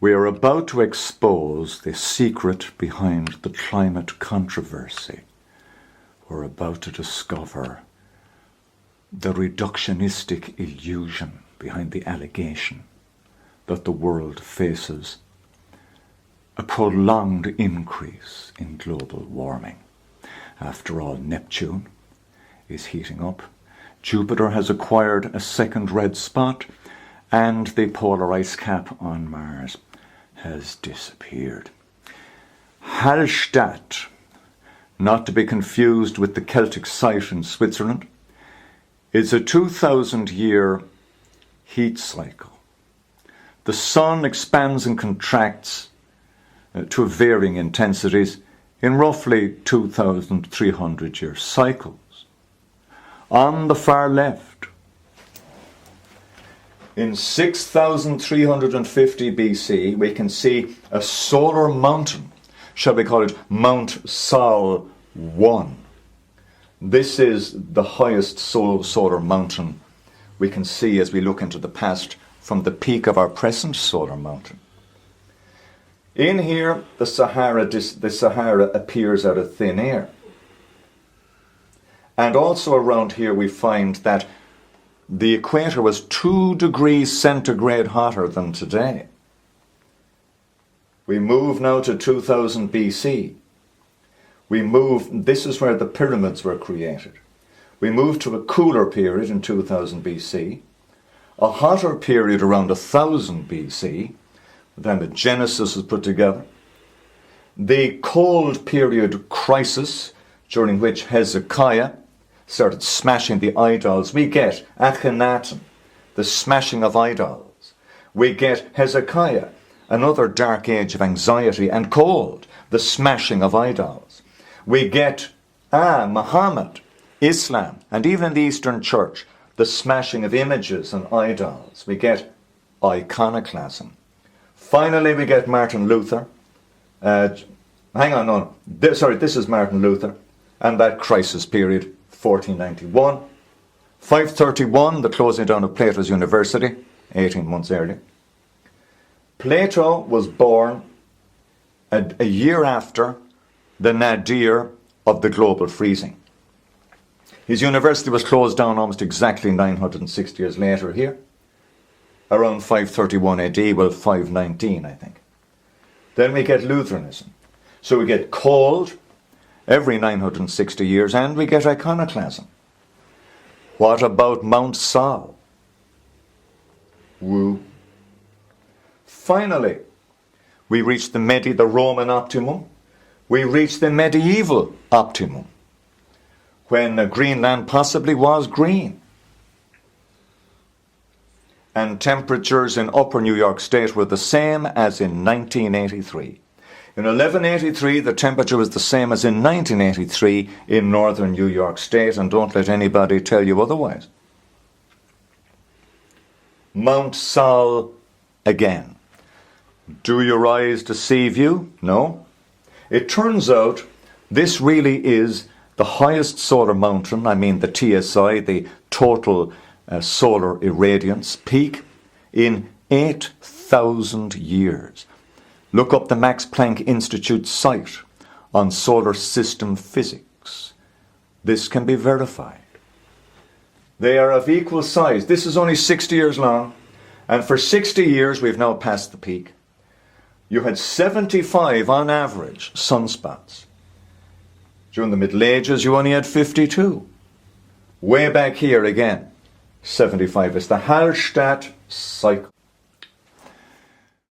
We are about to expose the secret behind the climate controversy. We're about to discover the reductionistic illusion behind the allegation that the world faces a prolonged increase in global warming. After all, Neptune is heating up, Jupiter has acquired a second red spot, and the polar ice cap on Mars has disappeared. Hallstatt, not to be confused with the Celtic site in Switzerland, is a 2,000-year heat cycle. The sun expands and contracts to varying intensities in roughly 2,300-year cycles. On the far left, in 6,350 BC, we can see a solar mountain. Shall we call it Mount Sol 1? This is the highest solar mountain we can see as we look into the past from the peak of our present solar mountain. In here, the Sahara appears out of thin air. And also around here we find that the equator was 2 degrees centigrade hotter than today. We move now to 2000 BC. This is where the pyramids were created. We move to a cooler period in 2000 BC, a hotter period around 1000 BC, then the Genesis is put together, the cold period crisis, during which Hezekiah started smashing the idols. We get Akhenaten, the smashing of idols. We get Hezekiah, another dark age of anxiety and cold, the smashing of idols. We get Muhammad, Islam, and even the Eastern Church, the smashing of images and idols. We get iconoclasm. Finally, we get Martin Luther. This is Martin Luther, and that crisis period, 1491. 531, the closing down of Plato's University, 18 months earlier. Plato was born a year after the nadir of the global freezing. His university was closed down almost exactly 960 years later here, around 531 AD, 519, I think. Then we get Lutheranism. So we get cold every 960 years, and we get iconoclasm. What about Mount Sol? Woo. Finally, we reach the Roman optimum. We reach the medieval optimum, when Greenland possibly was green. And temperatures in upper New York State were the same as in 1983. In 1183, the temperature was the same as in 1983 in northern New York State, and don't let anybody tell you otherwise. Mount Sol again. Do your eyes deceive you? No. It turns out this really is the highest solar mountain, the TSI, the total solar irradiance peak, in 8,000 years. Look up the Max Planck Institute site on solar system physics. This can be verified. They are of equal size. This is only 60 years long, and for 60 years we've now passed the peak. You had 75 on average sunspots. During the Middle Ages you only had 52. Way back here again, 75. It's the Hallstatt Cycle.